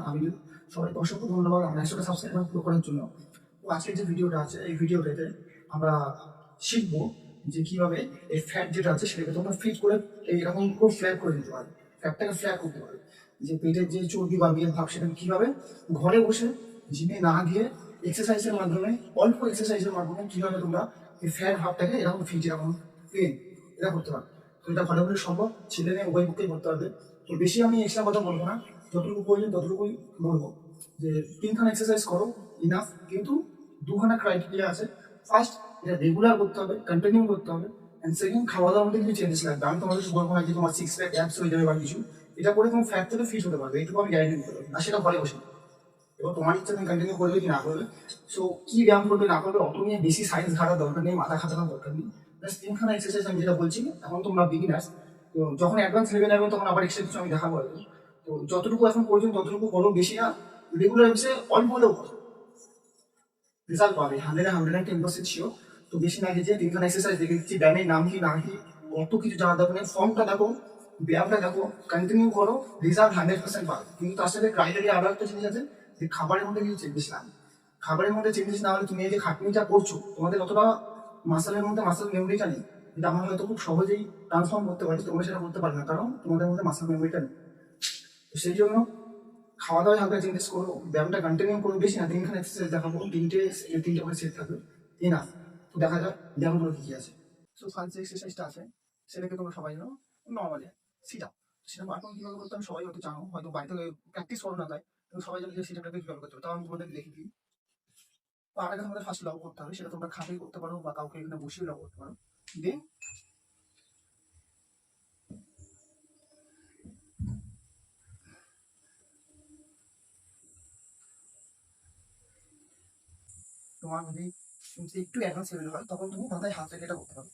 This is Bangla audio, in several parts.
আমি সবাইকে অসংখ্য ধন্যবাদ আমার 100টা সাবস্ক্রাইবার পুরো করার জন্য। তো আজকের যে ভিডিওটা আছে এই ভিডিওটাতে আমরা শিখবো যে কিভাবে এই ফ্যাট যেটা আছে সেটাকে তোমরা ফিট করে এইরকম করে ফ্ল্যাট করে দিতে পারবে, ফ্যাটটাকে ফ্ল্যাট করতে পারবে। যে পেটের যে চর্বি বা মেদ ভাব সেটাকে কিভাবে ঘরে বসে জিমে না গিয়ে এক্সারসাইজের মাধ্যমে, অল্প এক্সারসাইজের মাধ্যমে কিভাবে তোমরা এই ফ্যাট ভাবটাকে এরকম ফিট এরকম পেন এটা করতে পারবে। তো এটা ঘরে বলে সম্ভব, ছেলে মেয়ে উভয় পক্ষেই করতে পারবে। তো বেশি আমি এক্সট্রা কথা বলবো না, যতটুকু প্রয়োজন ততটুকুই বলবো। যে 3খানা এক্সারসাইজ করো ইনাফ, কিন্তু 2খানা ক্রাইটেরিয়া আছে। ফার্স্ট, এটা রেগুলার করতে হবে, কন্টিনিউ করতে হবে। অ্যান্ড সেকেন্ড, খাওয়া দাওয়ার মধ্যে কিছু চেঞ্জেস লাগবে। আমি তোমাদের বলবো না যে তোমার 6 প্যাক অ্যাপস হয়ে যাবে বা কিছু, এটা করে তুমি ফ্যাট থেকে ফিট হতে পারবে, এইটুকু আমি গ্যারান্টি দিতে পারবো। আর সেটা ঘরে বসে। এবার তোমার ইচ্ছা তুমি কন্টিনিউ করবে কি না করবে। সো কি ব্যায়াম করবে না করবে অত নিয়ে বেশি সায়েন্স ঘাটার দরকার নেই, মাথা খাটানোর দরকার নেই। জাস্ট 3খানা এক্সারসাইজ আমি যেটা বলছি, এখন তোমরা বিগিনার্স, তো যখন অ্যাডভান্স লেভেল আসবে তখন আবার এক্সট্রা কিছু আমি দেখাবো আর কি। তো যতটুকু এখন পর্যন্ত ততটুকু করো, বেশি না, রেগুলার বেসে অল্প হলেও করো, রেজাল্ট পাবে 110% শিওর। তো বেশি না গেছে 3খানা এক্সারসাইজ দেখে দিচ্ছি, ব্যায়ামের নাম কি না কি অত কিছু জানা দরকার নেই। ফর্মটা দেখো, ব্যায়ামটা দেখো, কন্টিনিউ করো, রেজাল্ট 100% পাবে। কিন্তু তার সাথে ক্রাইটেরিয়া আরো একটা জিনিস আছে, যে খাবারের মধ্যে কিছু চেঞ্জেস না। খাবারের মধ্যে চেঞ্জেস না হলে তুমি এই যে খাটনিটা করছো, তোমাদের অতটা মাসেলের মধ্যে মাসেল মেমোরিটা নেই। এটা আমরা হয়তো খুব সহজেই ট্রান্সফর্ম করতে পারি, তোমরা সেটা করতে পারবে না, কারণ তোমাদের মধ্যে মাসেল মেমোরিটা নেই। তো সেই জন্য খাওয়া দাওয়ায় হালকা চেঞ্জেস করো, ব্যায়ামটা কন্টিনিউ করো। বেশি না, 3খানা এক্সারসাইজ দেখাবো, তিনটে করে সেট থাকবে, না। তো দেখা যাক ব্যায়ামগুলো কি কি আছে। সো ফার্স্ট যে এক্সারসাইজটা আছে সেটাকে তোমরা সবাই জানো, নর্মালি সিট আপ। সেটা এখন কিভাবে করতে হবে সবাই হয়তো জানো, হয়তো বাড়িতে প্র্যাকটিস করো না, তাই কিন্তু সবাই জানো যে সিট আপটাকে কিভাবে করতে হবে। তাও আমি তোমাদের দেখে দিই। তো আর আগে তোমাদের ফার্স্ট লগ করতে হবে, সেটা তোমরা খাটেই করতে পারো বা কাউকে এখানে বসিয়ে লগ করতে পারো। দেন তোমার যদি একটু অ্যাডভান্স লেভেল হয় তখন তুমি মাথায় হাত রেখে এটা করতে পারো।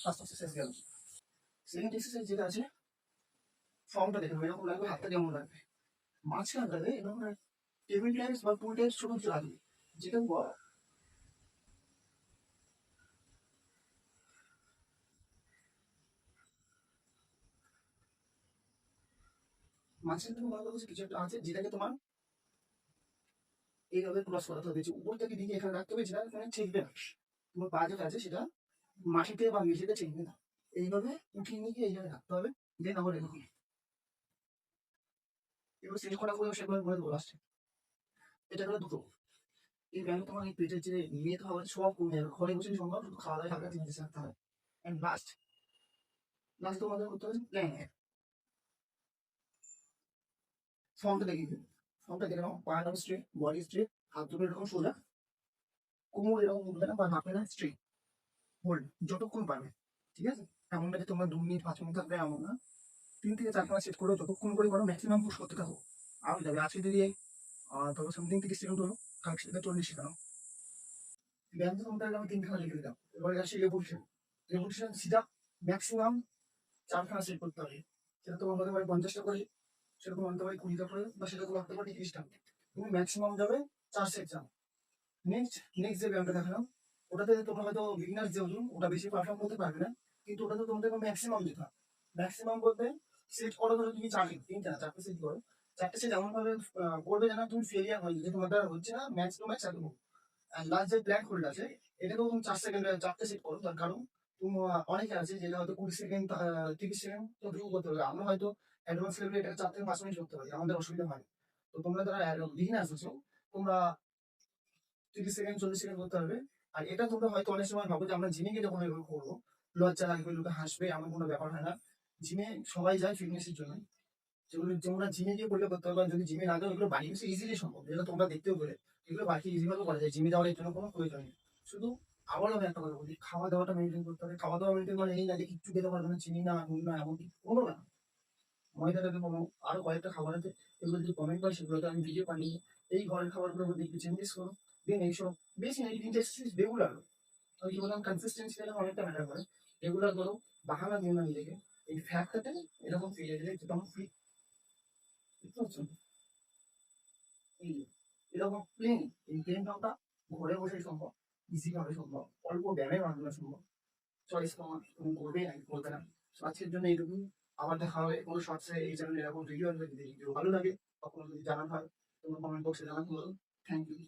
ফার্স্ট এক্সারসাইজ গেল। সেকেন্ড এক্সারসাইজ যেটা আছে, ফর্মটা দেখে নেবে, এরকম লাগবে, হাতটা যেমন লাগবে। মাঝখানটাতে এরকম টেবিল টেনিস বা পুল টেনিস ছোট কিছু লাগবে, যেটা বড় মাঝখানে তুমি মনে করো যে কিছু একটা আছে যেটাকে তোমার এইভাবে ক্রস করাতে হবে, যে উপর থেকে দিকে এখানে রাখতে হবে, যেটা এখানে ঠেকবে না। তোমার পা যেটা আছে সেটা মাটিতে বা মেঝেতে ঠেকবে না, এইভাবে উঠিয়ে নিয়ে গিয়ে এইভাবে রাখতে হবে। দেন আবার এরকম এবার সেট করা করে সেভাবে করে দেবো লাস্টে। এটা হলো দুটো। এই ব্যায়ামে তোমার এই পেটের যে মেদ হবে সব কমে যাবে, ঘরে বসে সম্ভব, শুধু খাওয়া দাওয়া হালকা চেঞ্জেস রাখতে হবে। অ্যান্ড লাস্ট লাস্ট তোমাদের করতে হবে প্ল্যান। ফর্মটা দেখে দিবে, ফর্মটা দেখে নাও, পা নাও স্ট্রেট, বডি স্ট্রেট, হাত দুটো এরকম সোজা, কোমর এরকম উঠবে না বা নাপে না, স্ট্রেট হোল্ড যতক্ষণ পারবে। ঠিক আছে, এমন না যে তোমরা 2 মিনিট 5 মিনিট থাকবে, এমন না। 3 থেকে 4 সেট করে যতক্ষণ করে করো ম্যাক্সিমাম পুশ করতে থাকো। আর যাবে আজকে যদি ধরো সামথিং 30 সেকেন্ড হলো, কালকে সেটা 40 শেখানো। ব্যায়াম তো তোমাদের আমি 3খানা লিখে দিলাম। এবার আসি revolution. Revolution sit up maximum 4খানা সেট করতে হবে। সেটা তোমার হতে পারে 50টা করে, সেটা তোমার হতে পারে 20টা করে, বা সেটা তোমার হতে পারে 30টা। তুমি ম্যাক্সিমাম যাবে 4 সেট যাও। নেক্সট নেক্সট যে ব্যায়ামটা দেখালাম, ওটাতে তোমরা হয়তো বিগিনার্স যেহেতু ওটা বেশি পারফর্ম করতে পারবে না, কিন্তু ওটাতে তোমাদের ম্যাক্সিমাম যেতে হবে। ম্যাক্সিমাম বলতে সেট করো, ধরো তুমি 4টে সেট করো। 4টে সেট এমন ভাবে করবে যেন তুমি ফেলিয়ার হয়, যে তোমার দ্বারা হচ্ছে না, ম্যাক্স টু ম্যাক্স এতটুকু। আর লাস্ট যে ব্ল্যাক হোল্ড আছে, এটাকেও তুমি 4 সেকেন্ডে 4টে সেট করো। তার কারণ তুমি অনেকে আছে যেটা হয়তো 20 সেকেন্ড 30 সেকেন্ড তো শুরু করতে হবে। আমরা হয়তো অ্যাডভান্স লেভেলে এটা 4 থেকে 5 মিনিট করতে পারি, আমাদের অসুবিধা হয়। তো তোমরা যারা বিগিনার্স আছো, তোমরা 30 সেকেন্ড 40 সেকেন্ড করতে পারবে। আর এটা তোমরা হয়তো অনেক সময় ভাবো যে আমরা জিমে গিয়ে যখন এগুলো করবো, লজ্জা লাগবে, লোকে হাসবে, এমন কোনো ব্যাপার হয় না। জিমে সবাই যায় ফিটনেসের জন্য, যেগুলো তোমরা জিমে গিয়ে করলে করতে পারবে। যদি জিমে না যাও, এগুলো বাড়ি এসে ইজিলি সম্ভব, যেটা তোমরা দেখতেও পেলে। এগুলো বাড়িতে ইজি ভাবে করা যায়, জিমে যাওয়ার এর জন্য কোনো প্রয়োজন নেই। শুধু আবারও আমি একটা কথা বলি, খাওয়া দাওয়াটা মেনটেন করতে হবে। খাওয়া দাওয়া মেনটেন মানে এই না যে কিচ্ছু খেতে পারবে না, চিনি না, নুন না, এমন কিছু কোনো না। ময়দাটাকে কোনো আরো কয়েকটা খাবার আছে, এগুলো যদি কমেন্ট করে সেগুলোতে আমি ভিডিও বানিয়ে এই ঘরের খাবারগুলোর মধ্যে একটু চেঞ্জেস করো। দেন এইসব বেশি না, এই 3টে এক্সারসাইজ রেগুলার। আমি কি বললাম, কনসিস্টেন্সি অনেকটা ম্যাটার করে। রেগুলার করো, বাহানা দিও না নিজেকে। এই ফ্যাক্টটাতে এরকম ফিরে গেলে তখন ফিট হচ্ছে। এই এরকম প্লেন, এই প্লেন কাউটা ঘরে বসে সম্ভব, ইজি ভাবে সম্ভব, অল্প ব্যায়ামের মাধ্যমে সম্ভব। চয়েস তুমি করবে নাকি করবে না। তো আজকের জন্য এইটুকু। আবার দেখা হবে কোনো শর্টসে এই চ্যানেলে এরকম ভিডিও আসবে। যদি ভিডিও ভালো লাগে তখন যদি জানান হয় তোমার কমেন্ট বক্সে জানান। Thank you.